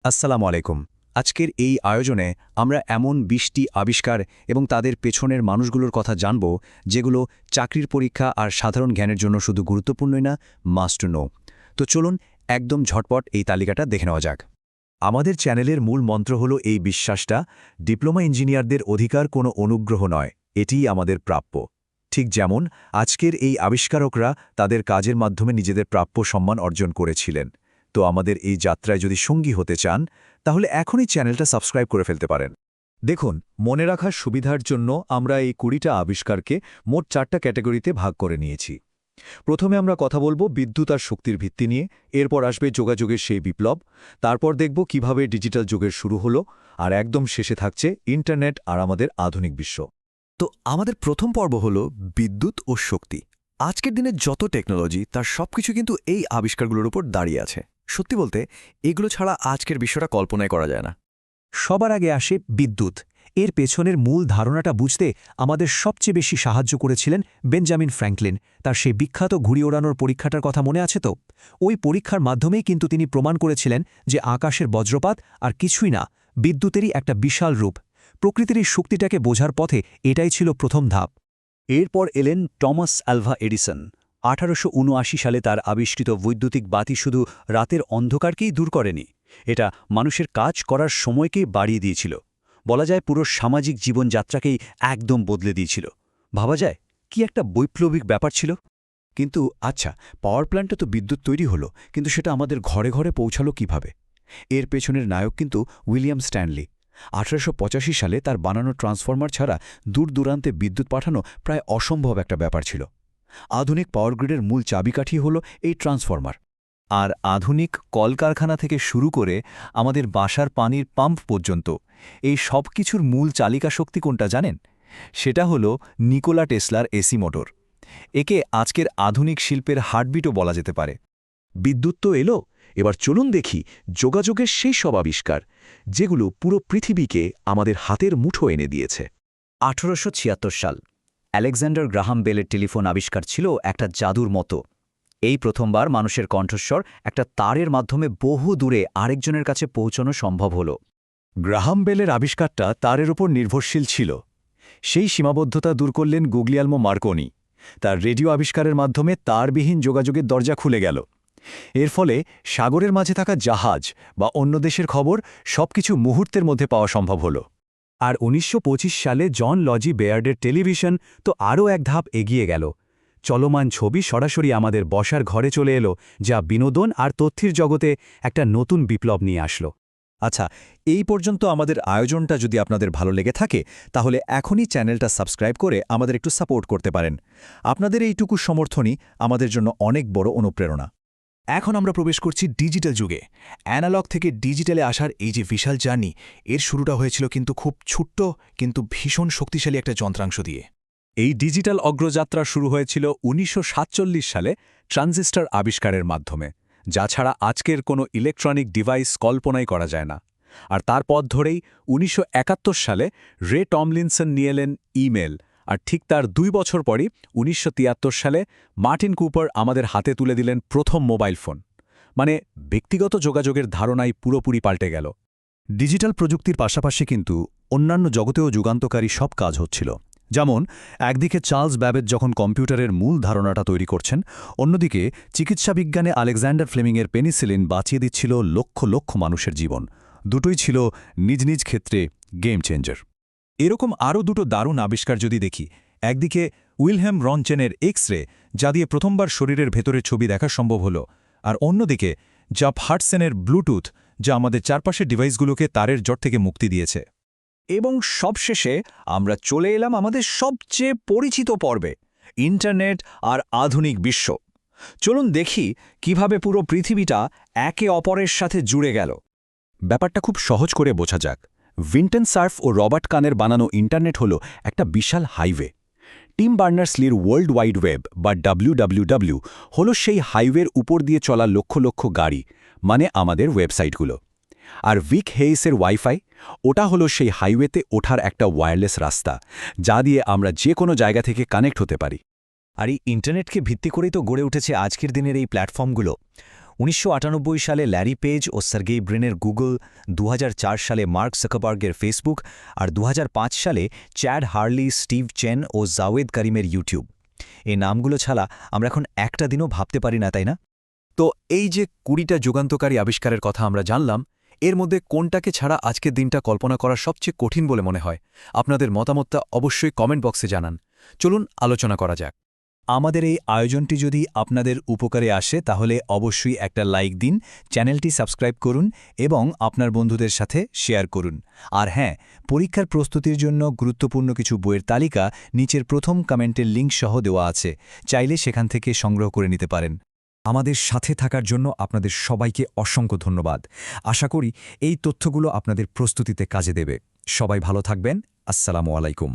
আসসালামু আলাইকুম। আজকের এই আয়োজনে আমরা এমন ২০টি আবিষ্কার এবং তাদের পেছনের মানুষগুলোর কথা জানব, যেগুলো চাকরির পরীক্ষা আর সাধারণ জ্ঞানের জন্য শুধু গুরুত্বপূর্ণই না, মাস্ট টু নো। তো চলুন একদম ঝটপট এই তালিকাটা দেখে নেওয়া যাক। আমাদের চ্যানেলের মূল মন্ত্র হলো এই বিশ্বাসটা, ডিপ্লোমা ইঞ্জিনিয়ারদের অধিকার কোনো অনুগ্রহ নয়, এটিই আমাদের প্রাপ্য। ঠিক যেমন আজকের এই আবিষ্কারকরা তাদের কাজের মাধ্যমে নিজেদের প্রাপ্য সম্মান অর্জন করেছিলেন। তো আমাদের এই যাত্রায় যদি সঙ্গী হতে চান, তাহলে এখনই চ্যানেলটা সাবস্ক্রাইব করে ফেলতে পারেন। দেখুন, মনে রাখার সুবিধার জন্য আমরা এই ২০টা আবিষ্কারকে মোট ৪টা ক্যাটাগরিতে ভাগ করে নিয়েছি। প্রথমে আমরা কথা বলবো বিদ্যুৎ আর শক্তির ভিত্তি নিয়ে, এরপর আসবে যোগাযোগের সেই বিপ্লব, তারপর দেখব কিভাবে ডিজিটাল যুগের শুরু হলো, আর একদম শেষে থাকছে ইন্টারনেট আর আমাদের আধুনিক বিশ্ব। তো আমাদের প্রথম পর্ব হলো বিদ্যুৎ ও শক্তি। আজকের দিনে যত টেকনোলজি তার সবকিছু কিন্তু এই আবিষ্কারগুলোর উপর দাঁড়িয়ে আছে। সত্যি বলতে এগুলো ছাড়া আজকের বিশ্বটা কল্পনাই করা যায় না। সবার আগে আসে বিদ্যুৎ। এর পেছনের মূল ধারণাটা বুঝতে আমাদের সবচেয়ে বেশি সাহায্য করেছিলেন বেঞ্জামিন ফ্র্যাঙ্কলিন। তার সেই বিখ্যাত ঘুড়ি ওড়ানোর পরীক্ষাটার কথা মনে আছে তো? ওই পরীক্ষার মাধ্যমেই কিন্তু তিনি প্রমাণ করেছিলেন যে আকাশের বজ্রপাত আর কিছুই না, বিদ্যুতেরই একটা বিশাল রূপ। প্রকৃতির এই শক্তিটাকে বোঝার পথে এটাই ছিল প্রথম ধাপ। এরপর এলেন টমাস আলভা এডিসন। ১৮৭৯ সালে তার আবিষ্কৃত বৈদ্যুতিক বাতি শুধু রাতের অন্ধকারকেই দূর করেনি, এটা মানুষের কাজ করার সময়কেই বাড়িয়ে দিয়েছিল। বলা যায় পুরো সামাজিক জীবনযাত্রাকেই একদম বদলে দিয়েছিল। ভাবা যায় কি একটা বৈপ্লবিক ব্যাপার ছিল। কিন্তু আচ্ছা, পাওয়ার প্ল্যান্টে তো বিদ্যুৎ তৈরি হলো, কিন্তু সেটা আমাদের ঘরে ঘরে পৌঁছালো কিভাবে? এর পেছনের নায়ক কিন্তু উইলিয়াম স্ট্যানলি। ১৮৮৫ সালে তার বানানো ট্রান্সফরমার ছাড়া দূর দূরান্তে বিদ্যুৎ পাঠানো প্রায় অসম্ভব একটা ব্যাপার ছিল। আধুনিক পাওয়ার গ্রিডের মূল চাবিকাঠি হল এই ট্রান্সফরমার। আর আধুনিক কলকারখানা থেকে শুরু করে আমাদের বাসার পানির পাম্প পর্যন্ত এই সব কিছুর মূল চালিকা শক্তি কোনটা জানেন? সেটা হলো নিকোলা টেসলার এসি মোটর। একে আজকের আধুনিক শিল্পের হার্টবিটও বলা যেতে পারে। বিদ্যুৎ তো এলো, এবার চলুন দেখি যোগাযোগের সেই সব আবিষ্কার, যেগুলো পুরো পৃথিবীকে আমাদের হাতের মুঠো এনে দিয়েছে। ১৮৭৬ সাল আলেকজান্ডার গ্রাহাম বেলের টেলিফোন আবিষ্কার ছিল একটা জাদুর মতো। এই প্রথমবার মানুষের কণ্ঠস্বর একটা তারের মাধ্যমে বহু দূরে আরেকজনের কাছে পৌঁছানো সম্ভব হল। গ্রাহাম বেলের আবিষ্কারটা তারের ওপর নির্ভরশীল ছিল। সেই সীমাবদ্ধতা দূর করলেন গুগলিয়ালমো মার্কনি। তার রেডিও আবিষ্কারের মাধ্যমে তারবিহীন যোগাযোগের দরজা খুলে গেল। এর ফলে সাগরের মাঝে থাকা জাহাজ বা অন্য দেশের খবর সবকিছু মুহূর্তের মধ্যে পাওয়া সম্ভব হল। আর ১৯২৫ সালে জন লজি বেয়ার্ডের টেলিভিশন তো আরও এক ধাপ এগিয়ে গেল। চলমান ছবি সরাসরি আমাদের বসার ঘরে চলে এলো, যা বিনোদন আর তথ্যের জগতে একটা নতুন বিপ্লব নিয়ে আসলো। আচ্ছা, এই পর্যন্ত আমাদের আয়োজনটা যদি আপনাদের ভালো লেগে থাকে, তাহলে এখনই চ্যানেলটা সাবস্ক্রাইব করে আমাদের একটু সাপোর্ট করতে পারেন। আপনাদের এইটুকু সমর্থনই আমাদের জন্য অনেক বড় অনুপ্রেরণা। এখন আমরা প্রবেশ করছি ডিজিটাল যুগে। অ্যানালগ থেকে ডিজিটালে আসার এই যে বিশাল জার্নি, এর শুরুটা হয়েছিল কিন্তু খুব ছোট্ট কিন্তু ভীষণ শক্তিশালী একটা যন্ত্রাংশ দিয়ে। এই ডিজিটাল অগ্রযাত্রা শুরু হয়েছিল ১৯৪৭ সালে ট্রানজিস্টর আবিষ্কারের মাধ্যমে, যা ছাড়া আজকের কোনো ইলেকট্রনিক ডিভাইস কল্পনাই করা যায় না। আর তার পথ ধরেই ১৯৭১ সালে রে টমলিনসন নিয়ে এলেন ইমেল, আর ঠিক তার ২ বছর পরই ১৯৭৩ সালে মার্টিন কুপার আমাদের হাতে তুলে দিলেন প্রথম মোবাইল ফোন। মানে ব্যক্তিগত যোগাযোগের ধারণাই পুরোপুরি পাল্টে গেল। ডিজিটাল প্রযুক্তির পাশাপাশি কিন্তু অন্যান্য জগতেও যুগান্তকারী সব কাজ হচ্ছিল। যেমন একদিকে চার্লস ব্যাবেজ যখন কম্পিউটারের মূল ধারণাটা তৈরি করছেন, অন্যদিকে চিকিৎসাবিজ্ঞানে আলেকজান্ডার ফ্লেমিংয়ের পেনিসিলিন বাঁচিয়ে দিচ্ছিল লক্ষ লক্ষ মানুষের জীবন। দুটোই ছিল নিজ নিজ ক্ষেত্রে গেম চেঞ্জার। এরকম আরও দুটো দারুণ আবিষ্কার যদি দেখি, একদিকে উইলহেম রনচেনের এক্স-রে, যা দিয়ে প্রথমবার শরীরের ভেতরের ছবি দেখা সম্ভব হল, আর অন্যদিকে জাফ হাডসনের ব্লুটুথ, যা আমাদের চারপাশের ডিভাইসগুলোকে তারের জট থেকে মুক্তি দিয়েছে। এবং সবশেষে আমরা চলে এলাম আমাদের সবচেয়ে পরিচিত পর্বে, ইন্টারনেট আর আধুনিক বিশ্ব। চলুন দেখি কিভাবে পুরো পৃথিবীটা একে অপরের সাথে জুড়ে গেল। ব্যাপারটা খুব সহজ করে বোঝা যাক। ভিন্টন সার্ফ ও রবার্ট কানের বানানো ইন্টারনেট হল একটা বিশাল হাইওয়ে। টিম বার্নার্স-লির ওয়ার্ল্ড ওয়াইড ওয়েব বা WWW হল সেই হাইওয়ের উপর দিয়ে চলা লক্ষ লক্ষ গাড়ি, মানে আমাদের ওয়েবসাইটগুলো। আর ভিক হেইসের ওয়াইফাই, ওটা হলো সেই হাইওয়েতে ওঠার একটা ওয়্যারলেস রাস্তা, যা দিয়ে আমরা যে কোনো জায়গা থেকে কানেক্ট হতে পারি। আর এই ইন্টারনেটকে ভিত্তি করেই তো গড়ে উঠেছে আজকের দিনের এই প্ল্যাটফর্মগুলো। 1998 সালে ল্যারি পেজ ও সার্গেই ব্রিনের গুগল, 2004 সালে মার্ক জাকারবার্গের ফেসবুক আর 2005 সালে চ্যাড হার্লি, স্টিভ চেন ও জাওয়েদ করিমের ইউটিউব। এই নামগুলো ছাড়া আমরা এখন একটা দিনও ভাবতে পারি না, তাই না? তো এই যে 20টা যুগান্তকারী আবিষ্কারের কথা আমরা জানলাম, এর মধ্যে কোনটাকে ছাড়া আজকের দিনটা কল্পনা করা সবচেয়ে কঠিন বলে মনে হয়? আপনাদের মতামতটা অবশ্যই কমেন্ট বক্সে জানান। চলুন আলোচনা করা যাক। আমাদের এই আয়োজনটি যদি আপনাদের উপকারে আসে তাহলে অবশ্যই একটা লাইক দিন, চ্যানেলটি সাবস্ক্রাইব করুন এবং আপনার বন্ধুদের সাথে শেয়ার করুন। আর হ্যাঁ, পরীক্ষার প্রস্তুতির জন্য গুরুত্বপূর্ণ কিছু বইয়ের তালিকা নিচের প্রথম কমেন্টের লিঙ্ক সহ দেওয়া আছে, চাইলে সেখান থেকে সংগ্রহ করে নিতে পারেন। আমাদের সাথে থাকার জন্য আপনাদের সবাইকে অসংখ্য ধন্যবাদ। আশা করি এই তথ্যগুলো আপনাদের প্রস্তুতিতে কাজে দেবে। সবাই ভালো থাকবেন। আসসালামু আলাইকুম।